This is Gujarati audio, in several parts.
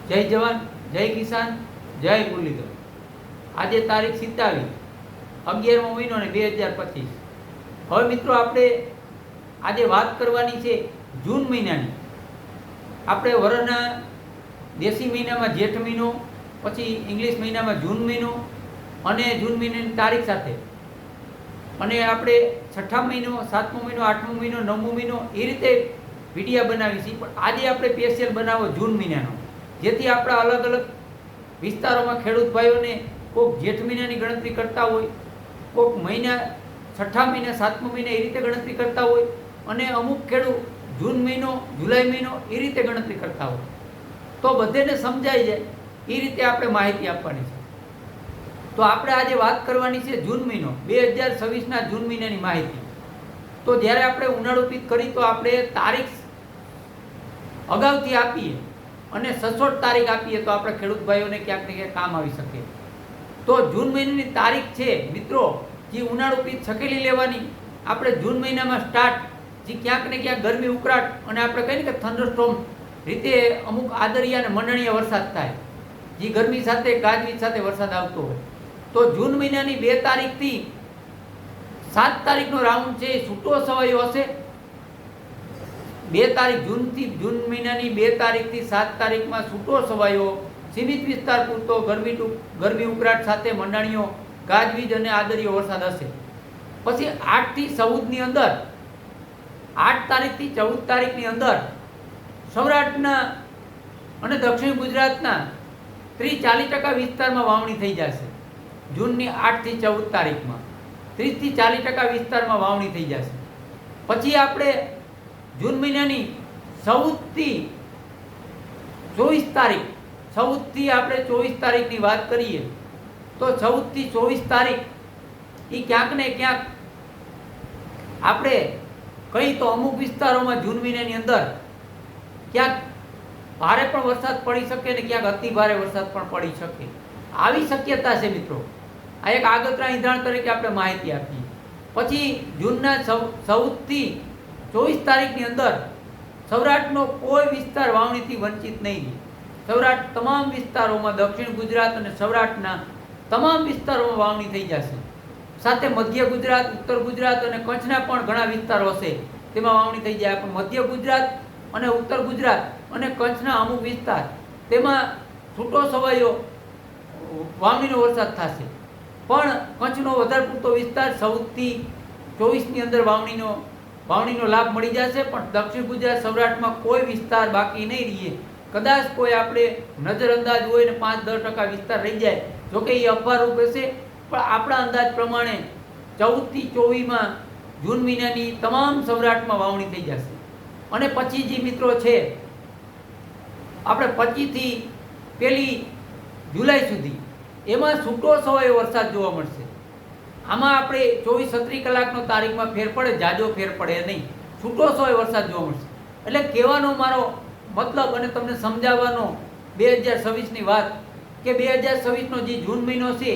જય જવાન, જય કિસાન, જય મુરલીધર। આજે તારીખ 27 11મો મહિનો ને 2025। હવે મિત્રો આપણે આજે વાત કરવાની છે જૂન મહિનાની। આપણે વરસના દેશી મહિનામાં જેઠ મહિનો, પછી ઇંગ્લિશ મહિનામાં જૂન મહિનો અને જૂન મહિનાની તારીખ સાથે, અને આપણે છઠ્ઠા મહિનો, સાતમો મહિનો, આઠમો મહિનો, નવમો મહિનો એ રીતે વિડીયા બનાવી છે। પણ આજે આપણે સ્પેશિયલ બનાવો જૂન મહિનાનો, જેથી આપણા અલગ અલગ વિસ્તારોમાં ખેડૂત ભાઈઓને કોઈક જેઠ મહિનાની ગણતરી કરતા હોય, કોઈક મહિના છઠ્ઠા મહિના, સાતમો મહિના એ રીતે ગણતરી કરતા હોય, અને અમુક ખેડૂત જૂન મહિનો, જુલાઈ મહિનો એ રીતે ગણતરી કરતા હોય। તો બધાને સમજાઈ જાય એ રીતે આપણે માહિતી આપવાની છે। તો આપણે આજે વાત કરવાની છે જૂન મહિનો 2026ના જૂન મહિનાની માહિતી। તો જ્યારે આપણે ઉનાળુ પિક કરી તો આપણે તારીખ અગાઉથી આપીએ અને સચોટ તારીખ આપીએ તો આપણે ખેડૂત ભાઈઓને ક્યાંક ને ક્યાંક કામ આવી શકે। તો જૂન મહિનાની તારીખ છે મિત્રો, જે ઉનાળુ પિક છકેલી લેવાની આપણે જૂન મહિનામાં સ્ટાર્ટ, જે ક્યાંક ને ક્યાંક ગરમી ઉકળાટ અને આપણે કહીએ કે થંડરસ્ટોર્મ રીતે અમુક આદરિયા અને મંડળીય વરસાદ થાય, જે ગરમી સાથે ગાજવીજ સાથે વરસાદ આવતો હોય। તો જૂન મહિનાની 2 તારીખથી 7 તારીખનો રાઉન્ડ છે એ છૂટો છવાયો હશે। 2 તારીખ જૂન મહિનાની 2 તારીખથી 7 તારીખમાં છૂટો છવાયો સીમિત વિસ્તાર પૂરતો ગરમી ઉકળાટ સાથે મંડાણીઓ, ગાજવીજ અને આદરીયો વરસાદ હશે। પછી 8 થી 14ની અંદર, 8 તારીખથી 14 તારીખની અંદર સૌરાષ્ટ્રના અને દક્ષિણ ગુજરાતના 30-40% વિસ્તારમાં વાવણી થઈ જશે। જૂનની 8 થી 14 તારીખમાં 30-40% વિસ્તારમાં વાવણી થઈ જશે। પછી આપણે જૂન મહિનાની 14 થી 24 તારીખ, 14 થી આપણે 24 તારીખની વાત કરીએ તો 14 થી 24 તારીખ એ ક્યાંક ને ક્યાંક આપણે કંઈ તો અમુક વિસ્તારોમાં જૂન મહિનાની અંદર ક્યાંક ભારે પણ વરસાદ પડી શકે ને ક્યાંક અતિ ભારે વરસાદ પણ પડી શકે, આવી શક્યતા છે મિત્રો। આ એક આગતરા ઈંધણ તરીકે આપણે માહિતી આપીએ। પછી જૂનના 14 થી 24 તારીખની અંદર સૌરાષ્ટ્રનો કોઈ વિસ્તાર વાવણીથી વંચિત નહીં રહે। સૌરાષ્ટ્ર તમામ વિસ્તારોમાં, દક્ષિણ ગુજરાત અને સૌરાષ્ટ્રના તમામ વિસ્તારોમાં વાવણી થઈ જશે। સાથે મધ્ય ગુજરાત, ઉત્તર ગુજરાત અને કચ્છના પણ ઘણા વિસ્તારો હશે, તેમાં વાવણી થઈ જાય। પણ મધ્ય ગુજરાત અને ઉત્તર ગુજરાત અને કચ્છના અમુક વિસ્તાર, તેમાં છૂટો છવાયો વાવણીનો વરસાદ થશે। પણ કચ્છનો વધારે પૂરતો વિસ્તાર 14 થી 24ની અંદર વાવણીનો લાભ મળી જશે। પણ દક્ષિણ ગુજરાત, સૌરાષ્ટ્રમાં કોઈ વિસ્તાર બાકી નહીં રહીએ। કદાચ કોઈ આપણે નજરઅંદાજ હોય ને 5-10% વિસ્તાર રહી જાય, જોકે એ અફવારૂપ હશે, પણ આપણા અંદાજ પ્રમાણે 14 થી 24માં જૂન મહિનાની તમામ સૌરાષ્ટ્રમાં વાવણી થઈ જશે। અને પછી જે મિત્રો છે આપણે 25 થી 1 જુલાઈ સુધી, એમાં છૂટો છવાયો વરસાદ જોવા મળશે। આમાં આપણે 24-36 કલાકનો તારીખમાં ફેર પડે, જાજો ફેર પડે નહીં, છૂટો છવાયો વરસાદ જોવા મળશે। એટલે કહેવાનો મારો મતલબ અને તમને સમજાવવાનો 2026ની વાત કે 2026નો જે જૂન મહિનો છે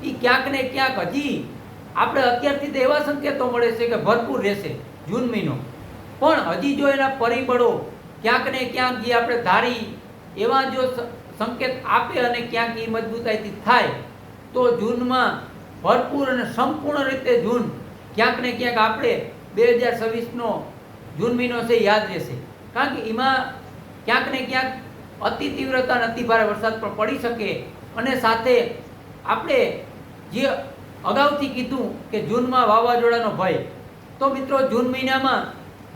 એ ક્યાંક ને ક્યાંક હજી આપણે અત્યારથી તો એવા સંકેતો મળે છે કે ભરપૂર રહેશે જૂન મહિનો, પણ હજી જો એના પરિબળો ક્યાંક ને ક્યાંક જે આપણે ધારી એવા જો સંકેત આપે અને ક્યાંક એ મજબૂતાઈથી થાય તો જૂનમાં ભરપૂર અને સંપૂર્ણ રીતે જૂન ક્યાંક ને ક્યાંક આપણે 2026નો જૂન મહિનો છે યાદ રહેશે। કારણ કે એમાં ક્યાંક ને ક્યાંક અતિ તીવ્રતા અને અતિ ભારે વરસાદ પણ પડી શકે। અને સાથે આપણે જે અગાઉથી કીધું કે જૂનમાં વાવાઝોડાનો ભય, તો મિત્રો જૂન મહિનામાં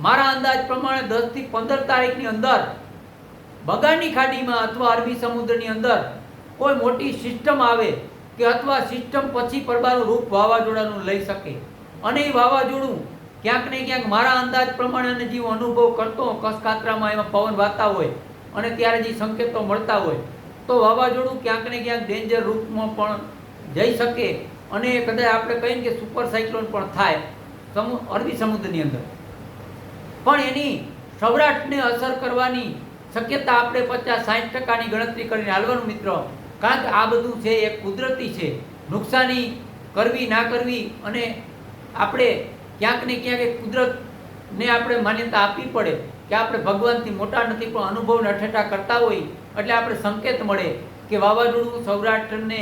મારા અંદાજ પ્રમાણે 10 થી 15 તારીખની અંદર બંગાળની ખાડીમાં અથવા અરબી સમુદ્રની અંદર કોઈ મોટી સિસ્ટમ આવે કે અથવા સિસ્ટમ પછી પરબારું રૂપ વાવાઝોડાનું લઈ શકે। અને એ વાવાઝોડું ક્યાંક ને ક્યાંક મારા અંદાજ પ્રમાણે અને જે અનુભવ કરતો કસકાતરામાં એમાં પવન વાતા હોય અને ત્યારે જે સંકેતો મળતા હોય, તો વાવાઝોડું ક્યાંક ને ક્યાંક ડેન્જર રૂપમાં પણ જઈ શકે અને કદાચ આપણે કહીએ કે સુપર સાયક્લોન પણ થાય અરબી સમુદ્રની અંદર। પણ એની સૌરાષ્ટ્રને અસર કરવાની શક્યતા આપણે 50-60%ની ગણતરી કરીને હાલવાનું મિત્રો। કારણ કે આ બધું છે એ કુદરતી છે, નુકસાની કરવી ના કરવી અને આપણે ક્યાંક ને ક્યાંક કુદરતને આપણે માન્યતા આપવી પડે કે કે આપણે ભગવાનથી મોટા નથી પણ અનુભવને અઠેઠા કરતા હોય એટલે આપણે સંકેત મળે કે વાવાઝોડું સૌરાષ્ટ્રને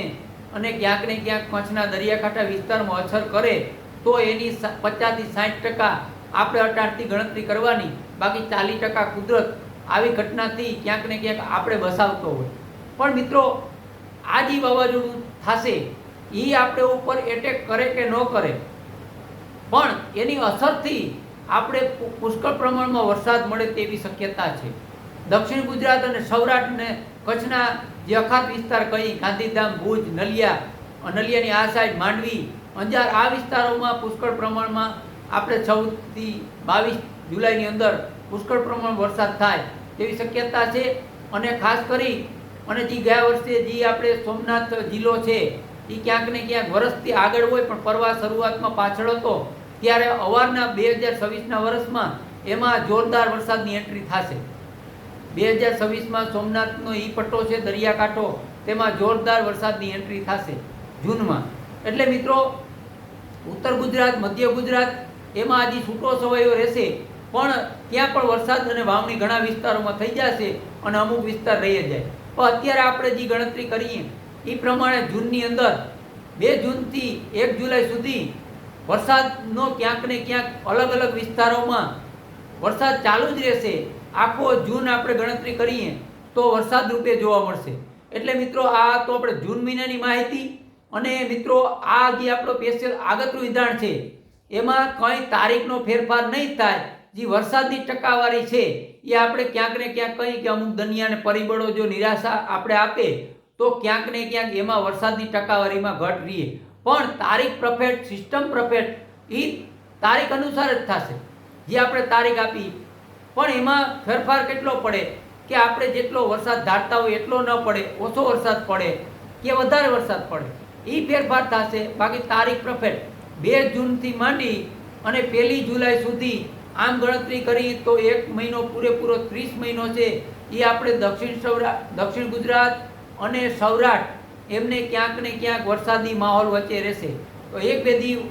અને ક્યાંક ને ક્યાંક કચ્છના દરિયાકાંઠા વિસ્તારમાં અસર કરે તો એની 50 થી 60% આપણે અટાણથી ગણતરી કરવાની, બાકી 40% કુદરત આવી ઘટનાથી ક્યાંક ને ક્યાંક આપણે બસાવતો હોય. પણ મિત્રો આ જે વાવાઝોડું થશે એ આપણે ઉપર એટેક કરે કે ન કરે, પણ એની અસરથી આપણે પુષ્કળ પ્રમાણમાં વરસાદ મળે તેવી શક્યતા છે. દક્ષિણ ગુજરાત અને સૌરાષ્ટ્ર અને કચ્છના જે અખાત વિસ્તાર કહી ગાંધીધામ, ભુજ, નલિયાની આ સાઈડ, માંડવી, અંજાર, આ વિસ્તારોમાં પુષ્કળ પ્રમાણમાં આપણે 14 થી 22 જુલાઈની અંદર પુષ્કળ પ્રમાણમાં વરસાદ થાય તેવી શક્યતા છે. અને ખાસ કરી અને જે ગયા વર્ષે જે આપણે સોમનાથ જિલ્લો છે એ ક્યાંક ને ક્યાંક વર્ષથી આગળ હોય પણ પરવા શરૂઆતમાં પાછળ હતો, ત્યારે અવારના 2026ના વર્ષમાં એમાં જોરદાર વરસાદની એન્ટ્રી થશે. 2026માં સોમનાથનો ઈ પટ્ટો છે દરિયાકાંઠો, તેમાં જોરદાર વરસાદની એન્ટ્રી થશે જૂનમાં. એટલે મિત્રો ઉત્તર ગુજરાત, મધ્ય ગુજરાત એમાં હજી છૂટો છવાયો રહેશે, પણ ત્યાં પણ વરસાદ અને વાવણી ઘણા વિસ્તારોમાં થઈ જશે અને અમુક વિસ્તાર રહી જાય. પણ અત્યારે આપણે જે ગણતરી કરીએ એ પ્રમાણે જૂનની અંદર 2 જૂનથી 1 જુલાઈ સુધી વરસાદનો ક્યાંક ને ક્યાંક અલગ અલગ વિસ્તારોમાં વરસાદ ચાલુ જ રહેશે. આખો જૂન આપણે ગણતરી કરીએ તો વરસાદ રૂપે જોવા મળશે. એટલે મિત્રો આ તો આપણે જૂન મહિનાની માહિતી. અને મિત્રો આ જે આપણો સ્પેશિયલ આગતરું વિધાન છે એમાં કંઈ તારીખનો ફેરફાર નહીં થાય. જે વરસાદની ટકાવારી છે એ આપણે ક્યાંક ને ક્યાંક કહી કે અમુક દુનિયાને પરિબળો જો નિરાશા આપણે આપે તો ક્યાંક ને ક્યાંક એમાં વરસાદની ટકાવારીમાં ઘટ રહીએ, પણ તારીખ પરફેક્ટ, સિસ્ટમ પરફેક્ટ એ તારીખ અનુસાર જ થશે. જે આપણે તારીખ આપી પણ એમાં ફેરફાર કેટલો પડે કે આપણે જેટલો વરસાદ ધારતા હોય એટલો ન પડે, ઓછો વરસાદ પડે કે વધારે વરસાદ પડે, એ ફેરફાર થશે. બાકી તારીખ પરફેક્ટ 2 જૂનથી માંડી અને 1 જુલાઈ સુધી આમ ગણતરી કરી તો 1 મહિનો પૂરેપૂરો 30 મહિનો છે એ આપણે દક્ષિણ ગુજરાત અને સૌરાષ્ટ્ર એમને ક્યાંક ને ક્યાંક વરસાદી માહોલ વચ્ચે રહેશે. તો 1-2 દિવસ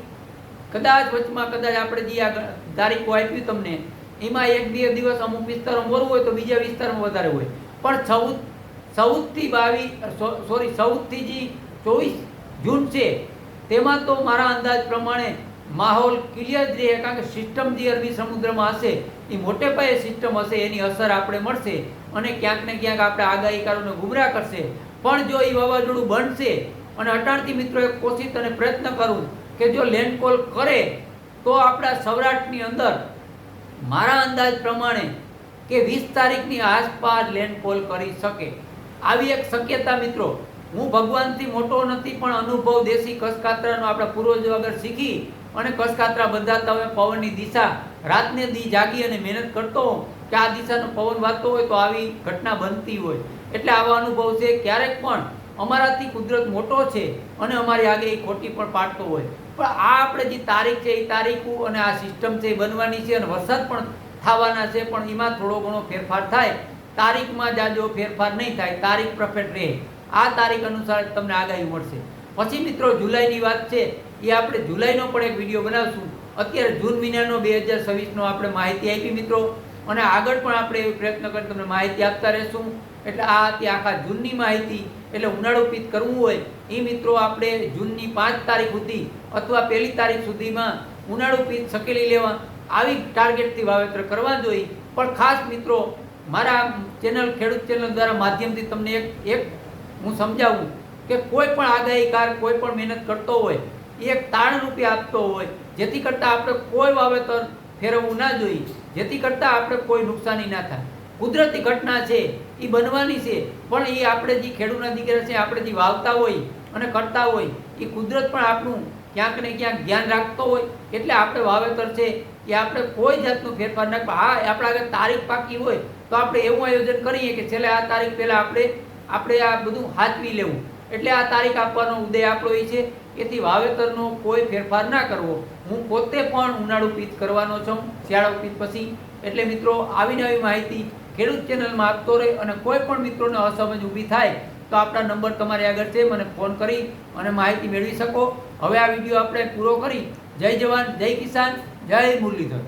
કદાચ વચમાં કદાચ આપણે જે આ તારીખો આપી તમને એમાં 1-2 દિવસ અમુક વિસ્તારોમાં ઓછું હોય તો બીજા વિસ્તારમાં વધારે હોય. પણ 14 થી 24 જૂન છે તેમાં તો મારા અંદાજ પ્રમાણે માહોલ ક્લિયર જ રહે, કારણ કે સિસ્ટમ જે અરબી સમુદ્રમાં હશે એ મોટે પાયે સિસ્ટમ હશે, એની અસર આપણે મળશે અને ક્યાંક ને ક્યાંક આપણે આગાહીકારોને ગુમરાહ કરશે. પણ જો એ વાવાઝોડું બનશે અને અટાણથી મિત્રો એક કોશિશ અને પ્રયત્ન કરું કે જો લેન્ડફોલ કરે તો આપણા સૌરાષ્ટ્રની અંદર મારા અંદાજ પ્રમાણે કે 20 તારીખની આસપાસ લેન્ડફોલ કરી શકે, આવી એક શક્યતા. મિત્રો હું ભગવાનથી મોટો નથી પણ અનુભવ દેશી કસકાતરાનો આપણા પૂર્વજો આગળ શીખી અને કસકાતરા બંધાતા હોય, પવનની દિશા રાતને દી જાગી અને મહેનત કરતો કે આ દિશાનો પવન વાગતો હોય તો આવી ઘટના બનતી હોય. એટલે આવા અનુભવ છે. ક્યારેક પણ અમારાથી કુદરત મોટો છે અને અમારી આગે એ ખોટી પણ પાડતો હોય, પણ આ આપણે જે તારીખ છે એ તારીખો અને આ સિસ્ટમ છે એ બનવાની છે અને વરસાદ પણ થવાના છે, પણ એમાં થોડો ઘણો ફેરફાર થાય. તારીખમાં જાજો ફેરફાર નહીં થાય, તારીખ પરફેક્ટ રહે. આ તારીખ અનુસાર તમને આગાહી મળશે. પછી મિત્રો જુલાઈની વાત છે એ આપણે જુલાઈનો પણ એક વિડીયો બનાવશું. અત્યારે જૂન મહિનાનો 2026નો આપણે માહિતી આપી મિત્રો, અને આગળ પણ આપણે એવો પ્રયત્ન કરી તમને માહિતી આપતા રહેશું. એટલે આ હતી આખા જૂનની માહિતી. એટલે ઉનાળુ પિત્ત કરવું હોય એ મિત્રો આપણે જૂનની 5 તારીખ સુધી અથવા 1 તારીખ સુધીમાં ઉનાળુ પિત્ત સકેલી લેવા આવી ટાર્ગેટથી વાવેતર કરવા જોઈએ. પણ ખાસ મિત્રો મારા ખેડૂત ચેનલ દ્વારા માધ્યમથી તમને એક હું સમજાવું કે કોઈ પણ આગાહીકાર કોઈ પણ મહેનત કરતો હોય એક તાણ રૂપે આપતો હોય, જેથી કરતાં આપણે કોઈ વાવેતર ફેરવવું ના જોઈએ, જેથી કરતાં આપણે કોઈ નુકસાની ના થાય. કુદરતી ઘટના છે એ બનવાની છે, પણ એ આપણે જે ખેડૂતના દીકરા છે આપણે જે વાવતા હોય અને કરતા હોય એ કુદરત પણ આપણું ક્યાંક ને ક્યાંક ધ્યાન રાખતો હોય. એટલે આપણે વાવેતર છે એ આપણે કોઈ જાતનું ફેરફાર ના. હા, આપણા આગળ તારીખ પાકી હોય તો આપણે એવું આયોજન કરીએ કે છેલ્લે આ તારીખ પહેલાં આપણે આ બધું હાચવી લેવું. એટલે આ તારીખ આપવાનો ઉદય આપણો એ છે. એથી વાવેતરનો કોઈ ફેરફાર ના કરવો. હું પોતે પણ ઉનાળુ પિત્ત કરવાનો છું શિયાળુ પિત્ત પછી. એટલે મિત્રો આવી નવી માહિતી ખેડૂત ચેનલમાં આપતો રહે, અને કોઈ પણ મિત્રોને અસમજ ઊભી થાય તો આપણા નંબર તમારી આગળ છે, મને ફોન કરી અને માહિતી મેળવી શકો. હવે આ વિડીયો આપણે પૂરો કરી. જય જવાન, જય કિસાન, જય મુરલીધર.